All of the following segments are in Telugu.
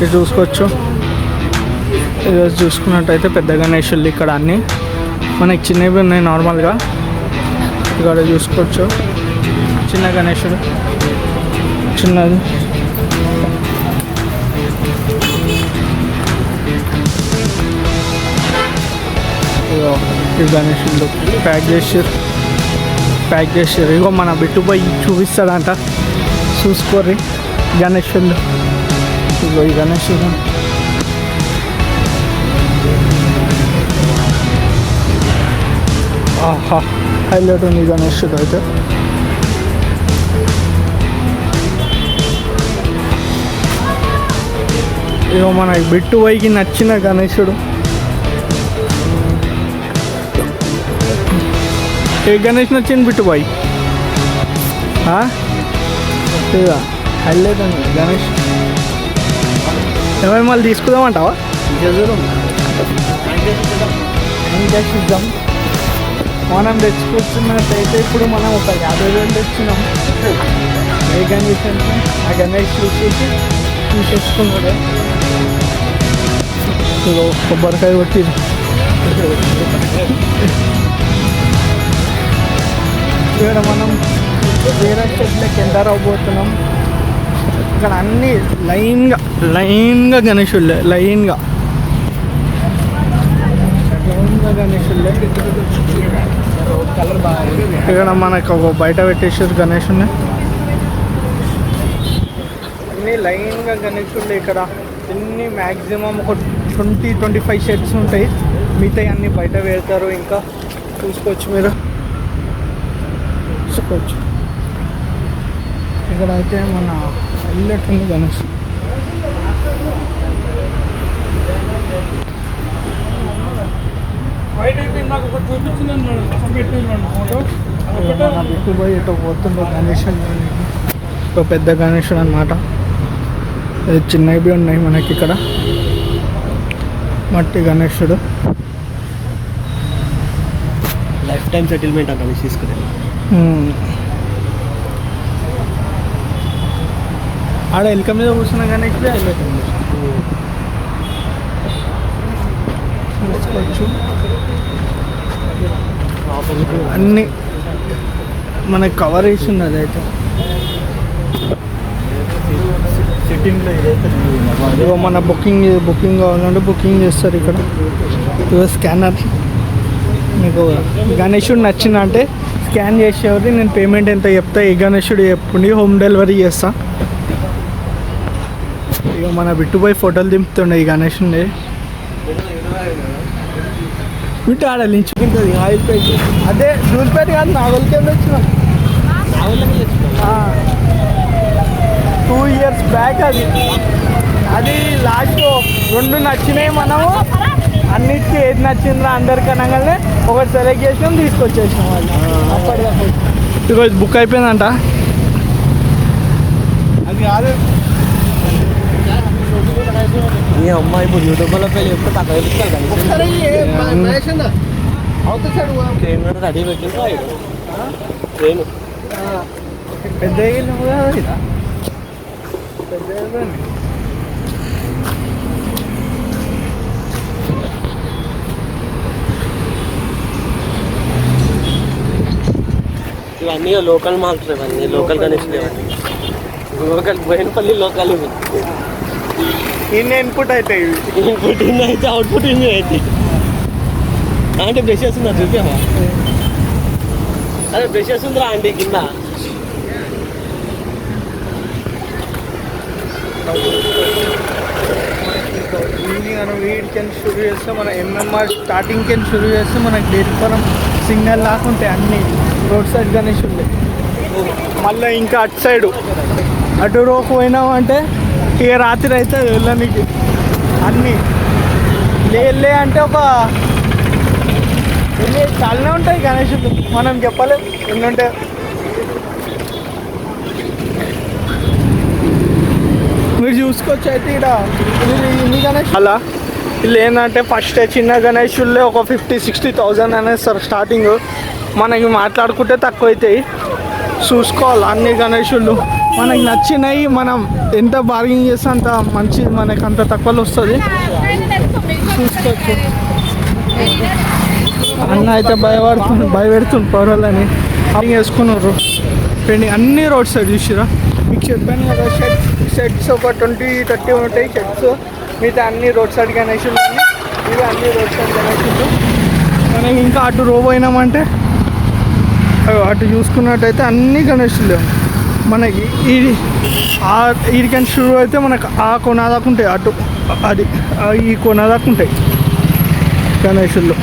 ఇది చూసుకోవచ్చు. ఈరోజు చూసుకున్నట్టయితే పెద్ద గణేషులు ఇక్కడ అన్నీ మనకి చిన్నవి ఉన్నాయి నార్మల్గా. ఇక్కడ చూసుకోవచ్చు చిన్న గణేషుడు చిన్నది. ఈ గణేషుడు ప్యాక్ చేసారు. ఇగో మన బిట్టుపోయి చూపిస్తాడంట, చూసుకోర్రి గణేషుడు. ఇగో ఈ గణేషుడు ఆహా హైలైట్ ఉంది గణేషుడు అయితే. ఇగో మన బిట్టుపోయికి నచ్చిన గణేషుడు. ఏ గణేష్ నచ్చింది బిట్టుబాయి? ఇక హైలైట్ అండి గణేష్. ఏమైనా మళ్ళీ తీసుకుందామంటావా? ఇద్దాం. మనం తెచ్చుకొచ్చినట్టయితే ఇప్పుడు మనం ఒక 50,000 తెచ్చినాం. ఏ గణేష్ అంటే ఆ గణేష్ చూసేసి తీసేసుకున్నాడే. ఇగో కొబ్బరికాయ కొట్టి ఇక్కడ మనం వేరే స్టేట్లోకి ఎంటర్ అవ్వబోతున్నాం. ఇక్కడ అన్నీ లైన్గా గణేషుల్లే, లైన్గా గణేషుల్లే. ఇక్కడ మనకు ఒక బయట పెట్టేసారు గణేషుని. అన్నీ లైన్గా గణేషుల్లే. ఇక్కడ అన్నీ మ్యాక్సిమం ఒక 20-25 షెడ్స్ ఉంటాయి. మిగతా అన్నీ బయట పెడతారు. ఇంకా చూసుకోవచ్చు మీరు, చూసుకోవచ్చు. ఇక్కడ అయితే మన హైలైట్ ఉంది గణేష్. బిట్టుపోయి ఇటు పోతుండే గణేష్. ఒక పెద్ద గణేషుడు అనమాట. చిన్నవి ఉన్నాయి మనకి ఇక్కడ. మట్టి గణేషుడు లైఫ్ టైం సెటిల్మెంట్ అంట తీసుకునే. ఆడ ఎలుక మీద కూర్చున్నా కానీ ఇక్కడే చూసుకోవచ్చు. అన్నీ మనకి కవర్ వేసి ఉన్నది అయితే. సిట్టింగ్లో ఇదైతే మన బుకింగ్ కావాలంటే బుకింగ్ చేస్తారు ఇక్కడ. ఇదో స్కానర్. మీకు గణేషుడు నచ్చిందంటే స్కాన్ చేసేవారి నేను పేమెంట్ ఎంత చెప్తా, ఏ గణేషుడు చెప్పుండి హోమ్ డెలివరీ చేస్తా. ఇక మన బిట్టుపోయి ఫోటోలు దింపుతుండే ఈ గణేషుని. వింటే ఆడ లించుకుంటుంది ఆయిల్ పేట్. అదే దూల్పేట కాదు, నాగోల్కి వచ్చినాం. 2 years బ్యాక్ అది లాస్ట్ 2 నచ్చినాయి. మనము అన్నిటికీ ఏది నచ్చిందో అందరికనగానే ఒకటి సెలెక్ట్ చేసినాం, తీసుకొచ్చేసినాం. వాళ్ళు అప్పటికప్పుడు ఈరోజు బుక్ అయిపోయిందంట. అది కాదు ఈ అమ్మాయి ఇప్పుడు యూట్యూబ్లో పోయి చెప్తే తక్కువ రెడీ పెట్టి ట్రైన్ పెద్ద ఇవన్నీ లోకల్ మాల్స్, ఇవన్నీ local Ganesh. Local Boinapalli local. ఇవి ఇన్పుట్ అయితే ఇన్పుట్ ఇన్ని అయితే అవుట్పుట్ ఇన్ని అయితే. అంటే బ్రషెస్ ఉందా చూసావా? అదే బ్రషెస్ ఉందిరా ఆంటీ కింద. మనం వీడికెళ్ళి షురూ చేస్తే మన ఎంఎంఆర్ స్టార్టింగ్కి షురూ చేస్తే మనకి డేట్పురం సిగ్నల్ లాకుంటాయి. అన్నీ రోడ్ సైడ్ గణేష్ ఉండే. మళ్ళీ ఇంకా అటు సైడు అటు రోకు పోయినామంటే ఇక రాత్రి అయితే వెళ్ళడానికి అన్నీ లే అంటే ఒక చాలానే ఉంటాయి గణేషులు. మనం చెప్పలేం ఎన్ని ఉంటాయి. మీరు చూసుకోవచ్చు అయితే ఇక్కడ ఇన్ని గణేష్ అలా వీళ్ళు ఏంటంటే ఫస్ట్ చిన్న గణేషుల్లే ఒక 50,000-60,000 అనేస్తారు స్టార్టింగ్. మనకి మాట్లాడుకుంటే తక్కువ అవుతాయి. చూసుకోవాలి అన్ని గణేషులు మనకి నచ్చినవి మనం ఎంత బార్గెనింగ్ చేస్తే అంత మంచిది, మనకి అంత తక్కువలో వస్తుంది. చూసుకోవచ్చు. అన్న అయితే భయపెడుతుంది పౌరాలని వేసుకున్నారు ఫ్రెండ్. అన్ని రోడ్ సైడ్ చూసిరా, మీకు చెప్పాను కదా షెడ్స్ ఒక 20-30 ఉంటాయి షెడ్స్. మిగతా అన్ని రోడ్ సైడ్ గణేషులు, ఇవి అన్ని రోడ్ సైడ్ గణేషులు. మనం ఇంకా అటు రో పోయినామంటే అటు చూసుకున్నట్టయితే అన్ని గణేషులు మనకి. ఈడికని షురు అయితే మనకు ఆ కొన దాకా ఉంటాయి, అటు అది ఈ కొన దాకా ఉంటాయి గణేషుల్లో.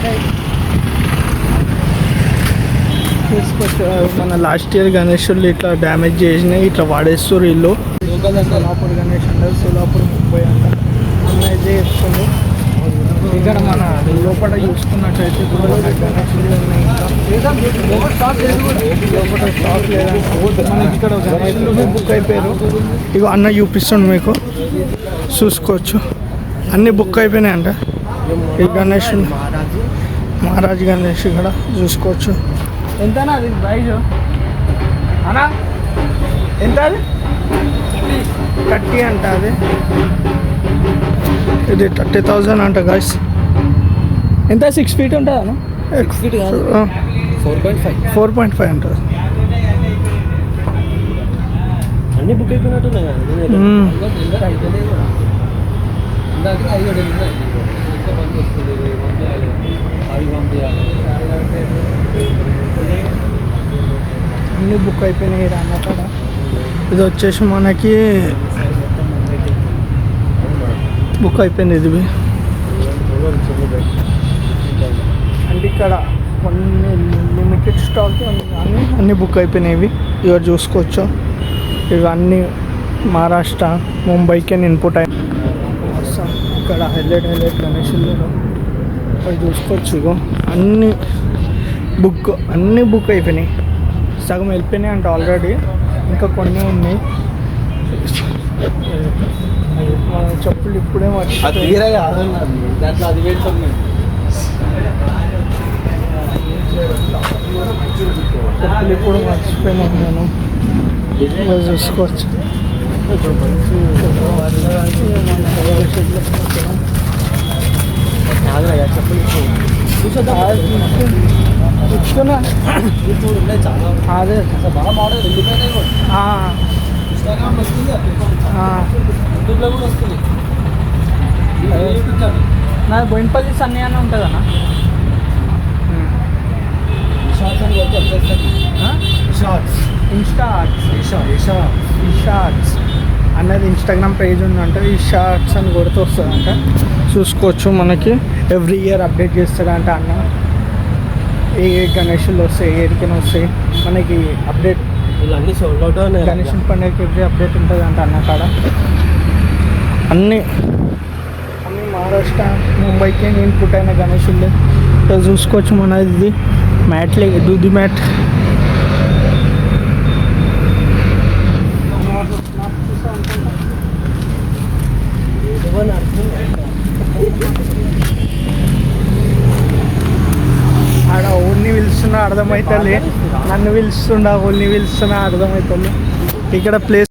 మన లాస్ట్ ఇయర్ గణేషులు ఇట్లా డ్యామేజ్ చేసినాయి, ఇట్లా వాడేస్తారు ఇల్లు. సోలాపూర్ గణేష్ అంటారు, సోలాపూర్ 30 అంట అన్న అయితే చెప్తుంది. ఇక్కడ మన లోపల చూసుకున్నట్టయితే గణేషులు ఉన్నాయి. లోపల స్టాక్ లేదంటే మనకి ఇక్కడ గణేషులు బుక్ అయిపోయారు. ఇక అన్న చూపిస్తుంది మీకు, చూసుకోవచ్చు. అన్నీ బుక్ అయిపోయినాయి అంట. ఈ గణేష్ మహారాజ్ గణేష్ ఇక్కడ చూసుకోవచ్చు. ఎంతనా అది ప్రైజ్ అన్నా? ఎంత అది? 30 అంట. అది ఇది 30,000 అంట గాయస్. ఎంత 6 feet ఉంటుందా? 6 feet కాదు, 4.5 అంటారు. అన్ని బుక్ అయిపోయినట్టున్నాయి కదా. అన్నీ బుక్ అయిపోయినాయి అన్న కాడ. ఇది వచ్చేసి మనకి బుక్ అయిపోయింది. ఇది అంటే ఇక్కడ కొన్ని లిమిటెడ్ స్టాక్ అన్నీ బుక్ అయిపోయినాయి. ఇవి చూసుకోవచ్చు. ఇవన్నీ మహారాష్ట్ర, ముంబైకి ఇన్పుట్ అయ్యి ఇక్కడ హైలైట్ గణేషులు అవి చూసుకోవచ్చు. ఇగో అన్నీ బుక్ అయిపోయినాయి. సగం వెళ్ళిపోయినాయి అంటే ఆల్రెడీ, ఇంకా కొన్ని ఉన్నాయి. మన చెప్పులు ఇప్పుడే మర్చిపోయి చెప్పులు ఇప్పుడు మర్చిపోయినాను నేను. చూసుకోవచ్చు. ఇచ్చుకున్నా అదే బాగా మోడల్ వెళ్ళిపోయినాయి. నాది బోయినపల్లి సన్నీ అని ఉంటుందన్నా. షార్ట్స్ అన్నది ఇన్స్టాగ్రామ్ పేజ్ ఉందంట. ఈ షార్ట్స్ అని కొడుతూ వస్తుందంట. చూసుకోవచ్చు. మనకి ఎవ్రీ ఇయర్ అప్డేట్ చేస్తాడంట అన్న. ఏ గణేషులు వస్తాయి, ఏరికైనా వస్తాయి మనకి అప్డేట్. అన్ని సోల్డ్ అవుట్ ఉన్నాయి. గణేషుని పండుగకి ఎవ్రీ అప్డేట్ ఉంటుంది అంట అన్న కాడ. అన్నీ మహారాష్ట్ర, ముంబైకి ఇన్పుట్ అయిన గణేషులు చూసుకోవచ్చు. మన ఇది మ్యాట్లే, దూది మ్యాట్. ఆడ ఓన్ని పిలుస్తున్నా అర్థమవుతుంది, నన్ను పిలుస్తుండా ఓన్ని పిలుస్తున్నా అర్థమవుతుంది. ఇక్కడ ప్లేస్